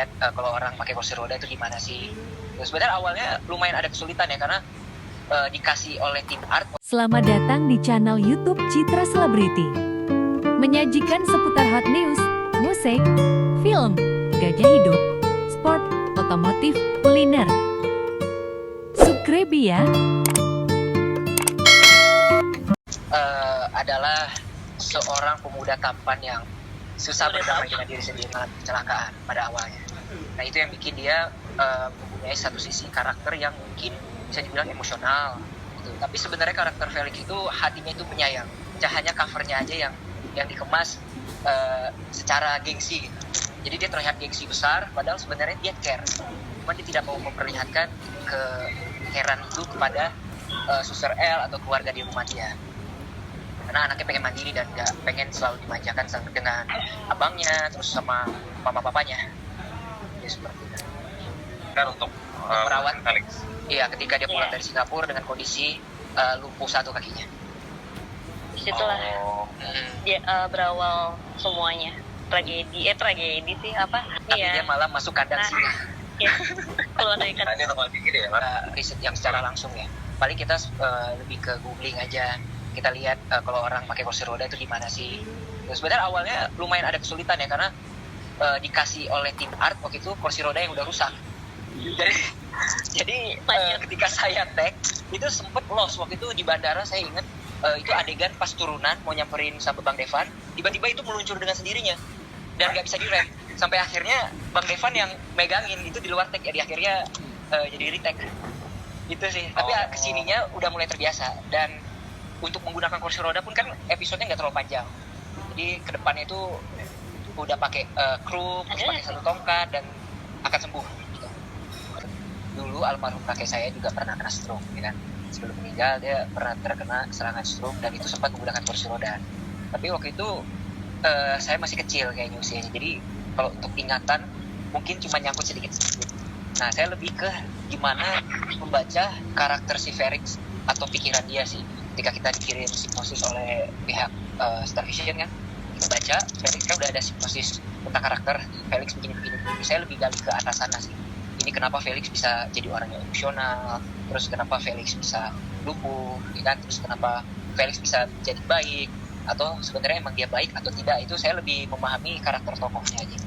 Kalau orang pakai kursi roda itu gimana sih. Sebenarnya awalnya lumayan ada kesulitan ya, karena dikasih oleh tim art. Selamat datang di channel YouTube Citra Celebrity. Menyajikan seputar hot news, musik, film, gaya hidup, sport, otomotif, kuliner. Subscribe ya. Adalah seorang pemuda tampan yang susah berdamai dengan diri sendiri dalam kecelakaan pada awalnya. Nah, itu yang bikin dia mempunyai satu sisi karakter yang mungkin bisa dibilang emosional gitu. Tapi sebenarnya karakter Felix itu hatinya itu penyayang. Hanya covernya aja yang dikemas secara gengsi gitu. Jadi dia terlihat gengsi besar, padahal sebenarnya dia care. Cuma dia tidak mau memperlihatkan keheran itu kepada Suster L atau keluarga di rumah dia. Karena anaknya pengen mandiri dan gak pengen selalu dimanjakan dengan abangnya, terus sama mama papanya. Jadi seperti itu. Kan untuk merawat Felix. Iya, ketika dia pulang dari Singapura dengan kondisi lumpuh satu kakinya. Disitulah dia berawal semuanya. Tragedi sih apa? Tapi dia malah masuk kandang singa. Iya. Kalau dari kan Ini normal dikit ya, riset yang secara langsung ya. Paling kita lebih ke googling aja. Kita lihat kalau orang pakai kursi roda itu gimana sih. Sebenarnya awalnya lumayan ada kesulitan ya, karena dikasih oleh tim art waktu itu kursi roda yang udah rusak. Jadi ketika saya tag itu sempet lost waktu itu di bandara. Saya ingat itu adegan pas turunan mau nyamperin sama Bang Devan, tiba-tiba itu meluncur dengan sendirinya dan nggak bisa direm, sampai akhirnya Bang Devan yang megangin itu di luar tag. Jadi akhirnya jadi retake itu sih. Tapi kesininya udah mulai terbiasa, dan untuk menggunakan kursi roda pun kan episodenya nggak terlalu panjang. Jadi kedepannya itu udah pakai kru, terus pakai satu tongkat dan akan sembuh. Dulu almarhum kakek saya juga pernah kena stroke, ya kan. Sebelum meninggal dia pernah terkena serangan stroke dan itu sempat menggunakan kursi roda. Tapi waktu itu saya masih kecil kayaknya usianya, jadi kalau untuk ingatan mungkin cuma nyangkut sedikit-sedikit. Nah, saya lebih ke gimana membaca karakter si Felix atau pikiran dia sih. Ketika kita dikirim hipnosis oleh pihak Star Vision kan, kita baca Felix kan udah ada hipnosis tentang karakter Felix begini. Saya lebih gali ke atas sana sih. Ini kenapa Felix bisa jadi orang yang emosional, terus kenapa Felix bisa lumpuh, ya kan? Terus kenapa Felix bisa jadi baik, atau sebenarnya emang dia baik atau tidak. Itu saya lebih memahami karakter tokohnya aja.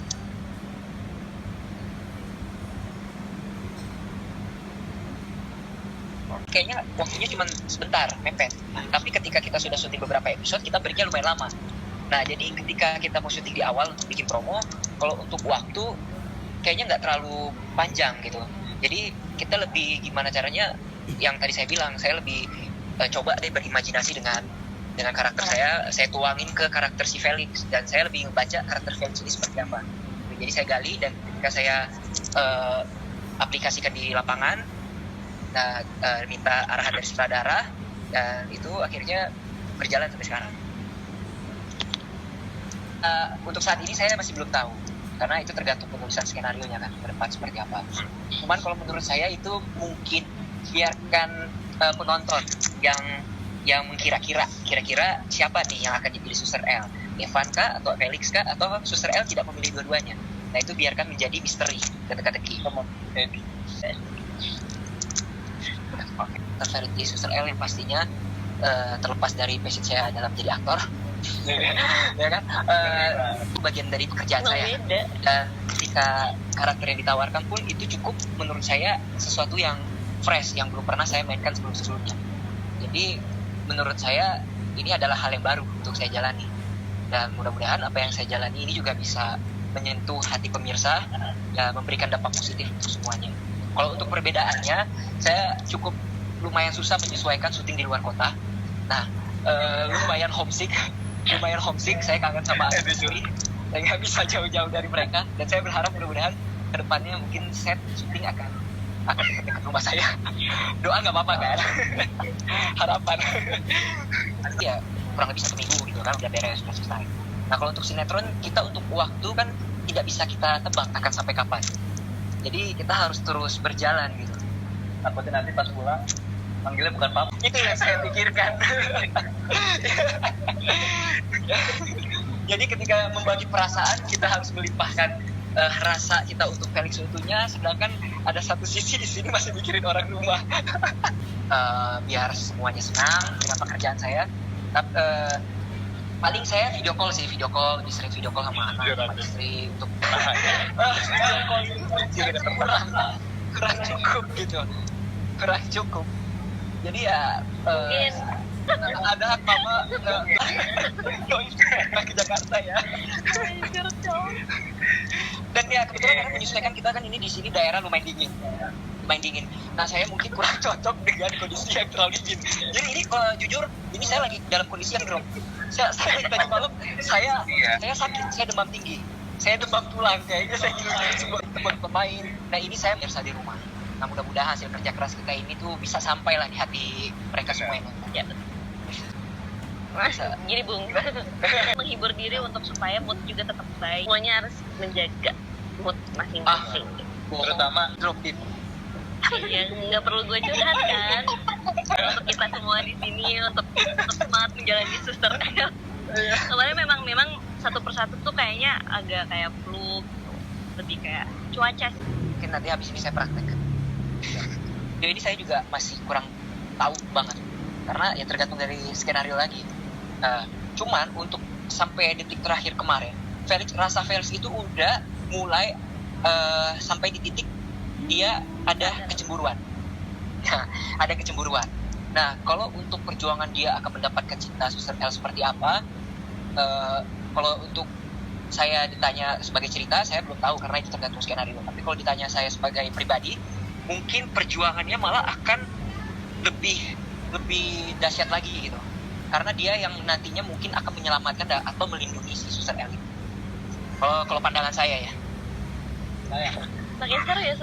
Kayaknya waktunya cuma sebentar, mepet. Tapi ketika kita sudah syuting beberapa episode, kita breaknya lumayan lama. Nah, jadi ketika kita mau syuting di awal untuk bikin promo, kalau untuk waktu kayaknya nggak terlalu panjang gitu. Jadi kita lebih gimana caranya, yang tadi saya bilang, saya lebih coba deh berimajinasi dengan karakter saya tuangin ke karakter si Felix, dan saya lebih membaca karakter Felix ini seperti apa. Jadi saya gali, dan ketika saya aplikasikan di lapangan, nah, minta arahan dari sutradara, dan itu akhirnya berjalan sampai sekarang. Untuk saat ini saya masih belum tahu, karena itu tergantung penulisan skenario-nya kan ke depan seperti apa. Cuman kalau menurut saya itu mungkin biarkan penonton yang kira-kira siapa nih yang akan dipilih Suster L, Evan kah atau Felix kah, atau Suster L tidak memilih dua-duanya. Nah, itu biarkan menjadi misteri dan teka-teki. Verity Suster L yang pastinya terlepas dari passion saya dalam menjadi aktor, ya kan, itu bagian dari pekerjaan saya. Dan ketika karakter yang ditawarkan pun itu cukup menurut saya sesuatu yang fresh, yang belum pernah saya mainkan sebelumnya. Jadi menurut saya ini adalah hal yang baru untuk saya jalani, dan mudah-mudahan apa yang saya jalani ini juga bisa menyentuh hati pemirsa dan memberikan dampak positif untuk semuanya. Kalau untuk perbedaannya, saya cukup lumayan susah menyesuaikan syuting di luar kota. Nah, lumayan homesick. Saya kangen sama anak istri. Saya nggak bisa jauh-jauh dari mereka. Dan saya berharap mudah-mudahan kedepannya mungkin set syuting akan dekat rumah saya. Doa nggak apa-apa kan? Harapan. Ya kurang lebih 1 minggu gitu kan, udah beres, sudah selesai. Nah, kalau untuk sinetron, kita untuk waktu kan tidak bisa kita tebak akan sampai kapan. Jadi kita harus terus berjalan gitu. Takutnya nanti pas pulang manggilnya bukan papa. Itu yang saya pikirkan. Jadi ketika membagi perasaan, kita harus melimpahkan rasa kita untuk Felix seutuhnya, sedangkan ada satu sisi di sini masih mikirin orang rumah. Biar semuanya senang dengan pekerjaan saya. Paling saya video call, lebih sering video call sama anak, sama istri untuk video call kurang cukup gitu, kurang cukup. Jadi ya Mungkin ada hak mama ke Jakarta ya. Dan ya kebetulan karena menyesuaikan kita kan ini di sini daerah lumayan dingin. Nah saya mungkin kurang cocok dengan kondisi yang terlalu dingin. Jadi ini jujur ini saya lagi dalam kondisi yang drop. Saya tadi malam saya sakit, saya demam tinggi, saya demam tulang, kayaknya saya ingin sebuah teman pemain. Nah ini saya biasa di rumah. Nah mudah-mudahan hasil kerja keras kita ini tuh bisa sampai lah di hati mereka semua yang nonton. ya gini Bung, menghibur diri untuk supaya mood juga tetap baik. Semuanya harus menjaga mood masing-masing. Terutama drop it. Ya nggak perlu gue curhat kan. Untuk kita semua di sini untuk semangat menjalani suster. Kemarin memang satu persatu tuh kayaknya agak kayak flu gitu. Lebih kayak cuaca sih. Mungkin nanti habis ini saya praktek. Ya ini saya juga masih kurang tahu banget karena ya tergantung dari skenario lagi. Cuman untuk sampai detik terakhir kemarin, rasa Felix itu udah mulai sampai di titik dia ada kecemburuan. Ada kecemburuan. Nah, kalau untuk perjuangan dia akan mendapatkan cinta Suster L seperti apa, kalau untuk saya ditanya sebagai cerita, saya belum tahu karena itu tergantung skenario. Tapi kalau ditanya saya sebagai pribadi, mungkin perjuangannya malah akan lebih dahsyat lagi gitu. Karena dia yang nantinya mungkin akan menyelamatkan atau melindungi si Suster L. Kalau pandangan saya ya. Makin seru ya